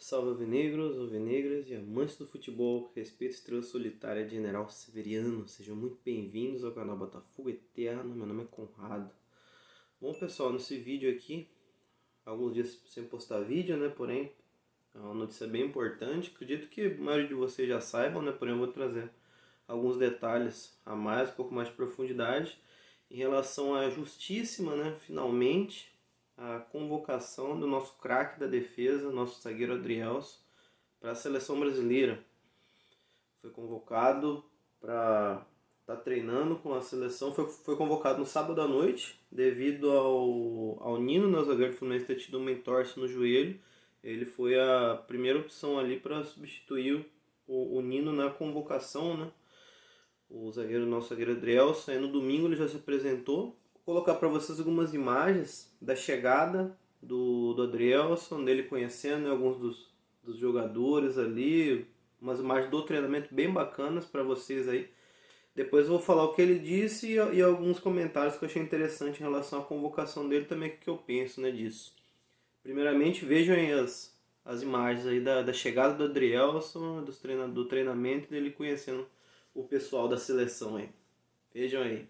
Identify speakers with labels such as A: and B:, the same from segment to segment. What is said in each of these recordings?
A: Salve alvinegros, alvinegras e amantes do futebol, respeito a estrela solitária de General Severiano. Sejam muito bem-vindos ao canal Botafogo Eterno, meu nome é Conrado. Bom pessoal, nesse vídeo aqui, alguns dias sem postar vídeo, né, porém é uma notícia bem importante. Acredito que a maioria de vocês já saibam, né, porém eu vou trazer alguns detalhes a mais, um pouco mais de profundidade, em relação à justíssima, né, finalmente, a convocação do nosso craque da defesa, nosso zagueiro Adrielson, para a seleção brasileira. Foi convocado para estar treinando com a seleção, foi convocado no sábado à noite, devido ao Nino, né, o zagueiro do Fluminense, ter tido uma entorse no joelho. Ele foi a primeira opção ali para substituir o Nino na convocação, né? Nosso zagueiro Adrielson. Aí no domingo ele já se apresentou. Vou colocar para vocês algumas imagens da chegada do Adrielson, dele conhecendo, né, alguns dos jogadores ali, umas imagens do treinamento bem bacanas para vocês aí. Depois eu vou falar o que ele disse e alguns comentários que eu achei interessante em relação à convocação dele também, o que eu penso, né, disso. Primeiramente, vejam aí as imagens aí da chegada do Adrielson, do treinamento dele conhecendo o pessoal da seleção aí. Vejam aí.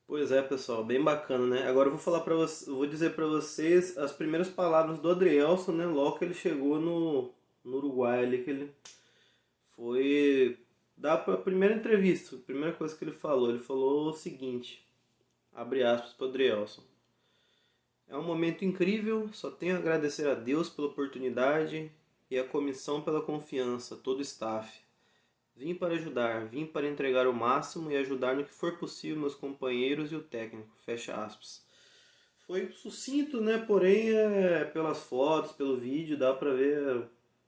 A: Pois é, pessoal, bem bacana, né? Agora eu vou falar para vocês, vou dizer para vocês as primeiras palavras do Adrielson, né? Logo que ele chegou no Uruguai ali, que ele foi dar a primeira entrevista, a primeira coisa que ele falou o seguinte, abre aspas para o Adrielson: é um momento incrível, só tenho a agradecer a Deus pela oportunidade e a comissão pela confiança, todo o staff. Vim para ajudar, vim para entregar o máximo e ajudar no que for possível meus companheiros e o técnico. Fecha aspas. Foi sucinto, né? Porém, pelas fotos, pelo vídeo, dá pra ver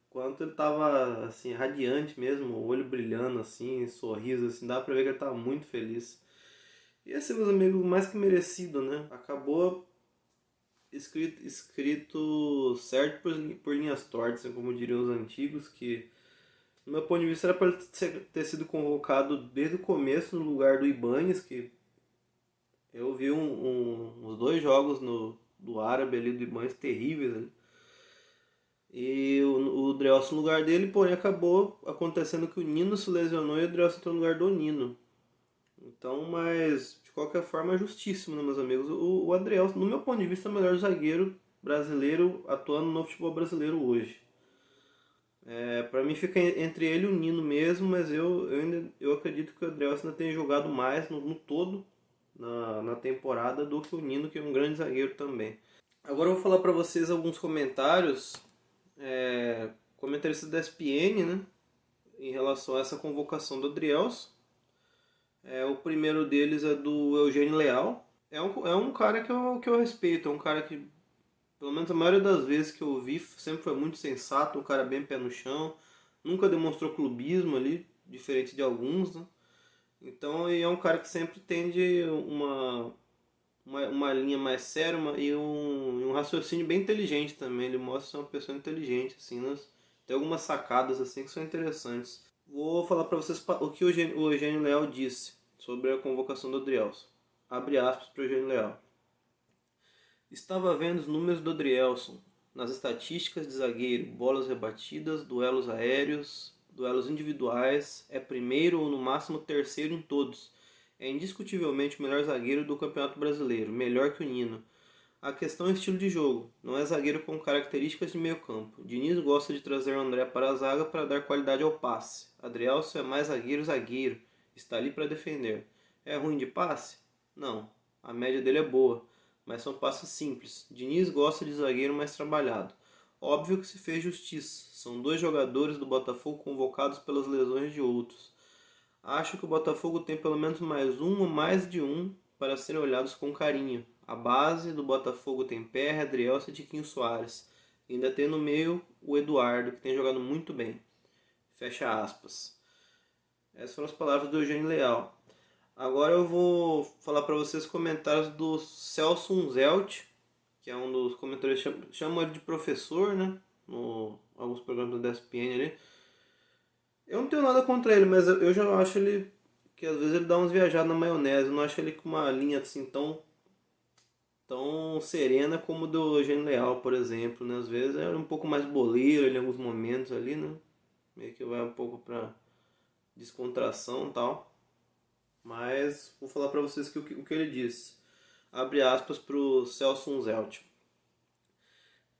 A: quanto ele tava, assim, radiante mesmo, o olho brilhando, assim, sorriso, assim, dá pra ver que ele tava muito feliz. E assim, meus amigos, mais que merecido, né? Acabou escrito certo por linhas tortas, como diriam os antigos, que no meu ponto de vista, era para ele ter sido convocado desde o começo no lugar do Ibañez, que eu vi uns dois jogos do Árabe ali, do Ibañez, terríveis ali. E o Adrielson no lugar dele, porém acabou acontecendo que o Nino se lesionou e o Adrielson entrou no lugar do Nino. Então, mas de qualquer forma é justíssimo, né, meus amigos? O Adrielson, no meu ponto de vista, é o melhor zagueiro brasileiro atuando no futebol brasileiro hoje. Pra mim fica entre ele e o Nino mesmo, mas eu acredito que o Adrielson ainda tem jogado mais no todo na temporada do que o Nino, que é um grande zagueiro também. Agora eu vou falar para vocês alguns comentários, comentaristas da ESPN, né, em relação a essa convocação do Adrielson. O primeiro deles é do Eugênio Leal. É um cara que eu respeito, é um cara que, pelo menos a maioria das vezes que eu vi, sempre foi muito sensato, um cara bem pé no chão, nunca demonstrou clubismo ali, diferente de alguns, né? Então é um cara que sempre tende uma linha mais séria e um raciocínio bem inteligente também. Ele mostra ser uma pessoa inteligente, assim, né? Tem algumas sacadas assim que são interessantes. Vou falar para vocês o que o Eugênio Leal disse sobre a convocação do Adrielson. Abre aspas para o Eugênio Leal. Estava vendo os números do Adrielson nas estatísticas de zagueiro, bolas rebatidas, duelos aéreos, duelos individuais, é primeiro ou no máximo terceiro em todos. É indiscutivelmente o melhor zagueiro do Campeonato Brasileiro, melhor que o Nino. A questão é o estilo de jogo, não é zagueiro com características de meio campo. Diniz gosta de trazer o André para a zaga para dar qualidade ao passe. Adrielson é mais zagueiro, está ali para defender. É ruim de passe? Não, a média dele é boa, mas são passes simples. Diniz gosta de zagueiro mais trabalhado. Óbvio que se fez justiça, são dois jogadores do Botafogo convocados pelas lesões de outros. Acho que o Botafogo tem pelo menos mais um ou mais de um para serem olhados com carinho. A base do Botafogo tem Perry, Adrielson e Tiquinho Soares. Ainda tem no meio o Eduardo, que tem jogado muito bem. Fecha aspas. Essas foram as palavras do Eugênio Leal. Agora eu vou falar para vocês comentários do Celso Unzelt, que é um dos comentadores, chama ele de professor, né? No alguns programas da ESPN ali. Eu não tenho nada contra ele, mas eu já acho ele que às vezes ele dá uns viajadas na maionese. Eu não acho ele com uma linha assim tão serena como o do Eugênio Leal, por exemplo, né? Às vezes é um pouco mais boleiro em alguns momentos ali, né? Meio que vai um pouco pra descontração e tal. Mas vou falar pra vocês o que ele disse. Abre aspas pro Celso Unzelt.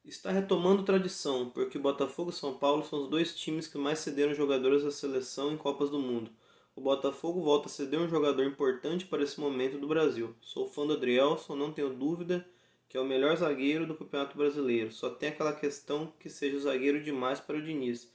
A: Está retomando tradição, porque Botafogo e São Paulo são os dois times que mais cederam jogadores à seleção em Copas do Mundo. O Botafogo volta a ceder um jogador importante para esse momento do Brasil. Sou fã do Adrielson, não tenho dúvida que é o melhor zagueiro do Campeonato Brasileiro. Só tem aquela questão que seja o zagueiro demais para o Diniz.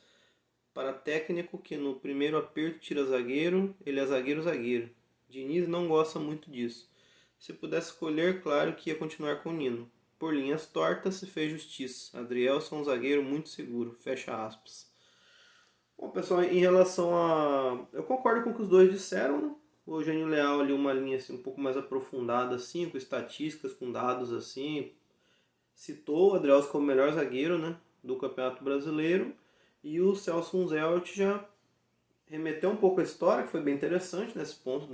A: Para técnico que no primeiro aperto tira zagueiro, ele é zagueiro. Diniz não gosta muito disso. Se pudesse escolher, claro que ia continuar com o Nino. Por linhas tortas se fez justiça. Adrielson é um zagueiro muito seguro. Fecha aspas. Bom, pessoal, em relação a... Eu concordo com o que os dois disseram, né? O Eugênio Leal ali uma linha assim, um pouco mais aprofundada, assim, com estatísticas, com dados assim. Citou o Adrielson como o melhor zagueiro, né, do Campeonato Brasileiro. E o Celso Unzelt já remeteu um pouco à história, que foi bem interessante nesse ponto,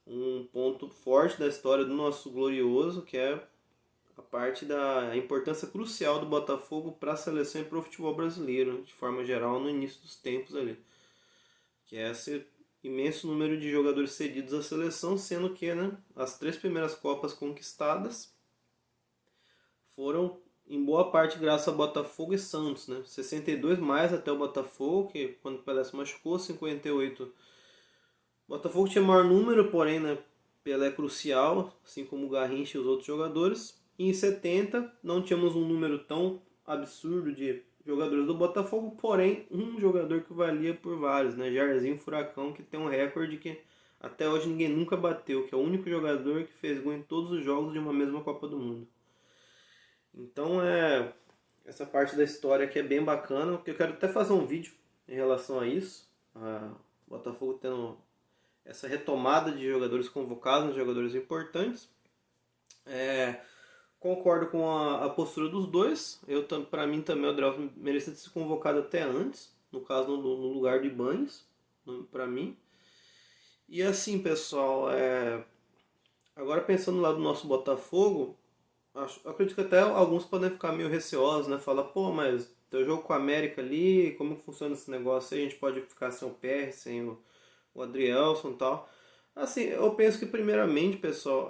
A: um ponto forte da história do nosso glorioso, que é a parte da importância crucial do Botafogo para a seleção e para o futebol brasileiro, de forma geral, no início dos tempos ali. Que é esse imenso número de jogadores cedidos à seleção, sendo que, né, as 3 primeiras Copas conquistadas foram em boa parte graças a Botafogo e Santos, né? 62 mais até o Botafogo, que quando o Pelé se machucou, 58. O Botafogo tinha maior número, porém, né, Pelé é crucial, assim como o Garrincha e os outros jogadores. E em 70 não tínhamos um número tão absurdo de jogadores do Botafogo, porém um jogador que valia por vários, né? Jairzinho Furacão, que tem um recorde que até hoje ninguém nunca bateu, que é o único jogador que fez gol em todos os jogos de uma mesma Copa do Mundo. Então essa parte da história aqui é bem bacana, porque eu quero até fazer um vídeo em relação a isso. O Botafogo tendo essa retomada de jogadores convocados, jogadores importantes. Concordo com a postura dos dois. Para mim também o Adrielson merecia ter sido convocado até antes, no caso no lugar de Banhos, para mim. E assim, pessoal, agora pensando lá do nosso Botafogo, acredito que até alguns podem ficar meio receosos, né? Fala, pô, mas teu jogo com a América ali, como que funciona esse negócio aí? A gente pode ficar sem o PR, sem o Adrielson e tal. Assim, eu penso que primeiramente, pessoal,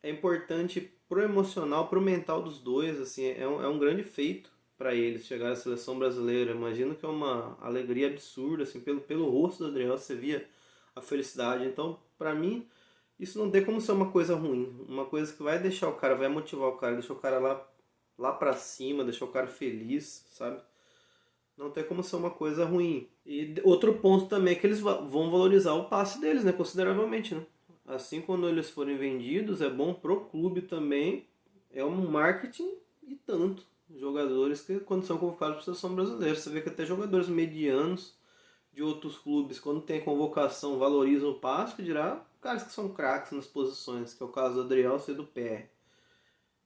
A: é importante pro emocional, pro mental dos dois, assim, é um grande feito para eles chegar à seleção brasileira. Imagino que é uma alegria absurda, assim, pelo rosto do Adrielson, você via a felicidade. Então, para mim, isso não tem como ser uma coisa ruim, uma coisa que vai deixar o cara, vai motivar o cara, deixar o cara lá pra cima, deixar o cara feliz, sabe? Não tem como ser uma coisa ruim. E outro ponto também é que eles vão valorizar o passe deles, né, consideravelmente, né? Assim, quando eles forem vendidos, é bom pro clube também, é um marketing e tanto. Jogadores que quando são convocados para a seleção brasileira, você vê que até jogadores medianos de outros clubes, quando tem convocação, valorizam o passe, que dirá caras que são craques nas posições, que é o caso do Adrielson e do PR.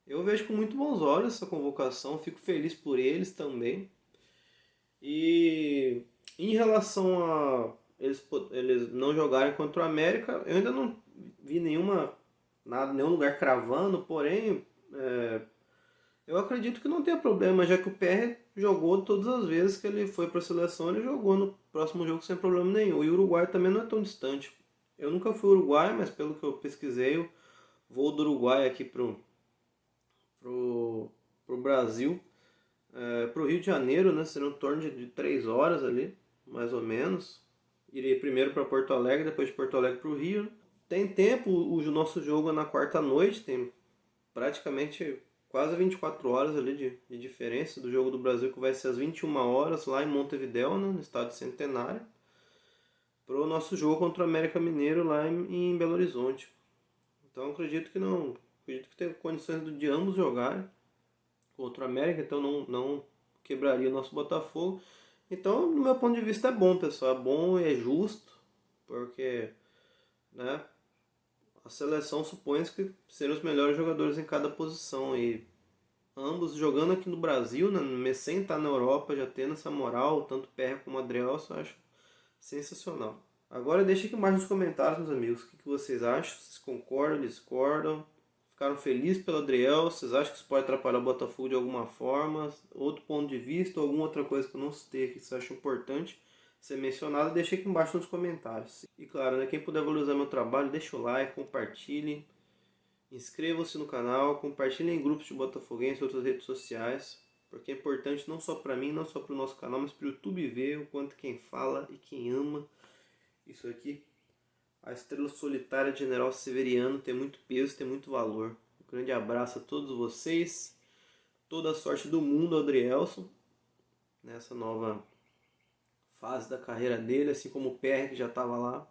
A: Eu vejo com muito bons olhos essa convocação, fico feliz por eles também. E em relação a eles não jogarem contra o América, eu ainda não vi nenhum lugar cravando, porém eu acredito que não tenha problema, já que o PR jogou todas as vezes que ele foi para a seleção, ele jogou no próximo jogo sem problema nenhum. E o Uruguai também não é tão distante. Eu nunca fui ao Uruguai, mas pelo que eu pesquisei, o voo do Uruguai aqui pro Brasil, pro Rio de Janeiro, né, serão em torno de 3 horas ali, mais ou menos. Irei primeiro para Porto Alegre, depois de Porto Alegre para o Rio. Tem tempo, o nosso jogo é na quarta noite, tem praticamente quase 24 horas ali de diferença do jogo do Brasil, que vai ser às 21 horas lá em Montevidéu, né, no estádio Centenário. o nosso jogo contra o América Mineiro lá em Belo Horizonte. Então acredito que não. Acredito que tem condições de ambos jogarem contra o América, então não quebraria o nosso Botafogo. Então, no meu ponto de vista, é bom, pessoal. É bom e é justo, porque, né, a seleção supõe que serão os melhores jogadores em cada posição. E ambos jogando aqui no Brasil, né, sem estar na Europa, já tendo essa moral, tanto o PR como o Adrielson, eu acho sensacional. Agora deixa aqui embaixo nos comentários, meus amigos, o que vocês acham, vocês concordam, discordam, ficaram felizes pelo Adriel, vocês acham que isso pode atrapalhar o Botafogo de alguma forma, outro ponto de vista, ou alguma outra coisa que eu não citei aqui que vocês acham importante ser mencionado, deixa aqui embaixo nos comentários. E claro, né, quem puder valorizar meu trabalho, deixa o like, compartilhe, inscrevam-se no canal, compartilhem em grupos de botafoguenses e outras redes sociais, porque é importante não só para mim, não só para o nosso canal, mas para o YouTube ver o quanto quem fala e quem ama isso aqui. A estrela solitária de General Severiano tem muito peso, tem muito valor. Um grande abraço a todos vocês, toda a sorte do mundo ao Adrielson, nessa nova fase da carreira dele, assim como o PR que já estava lá.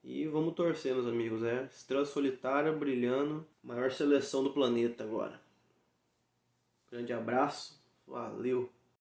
A: E vamos torcer, meus amigos, estrela solitária brilhando, maior seleção do planeta agora. Grande abraço, valeu!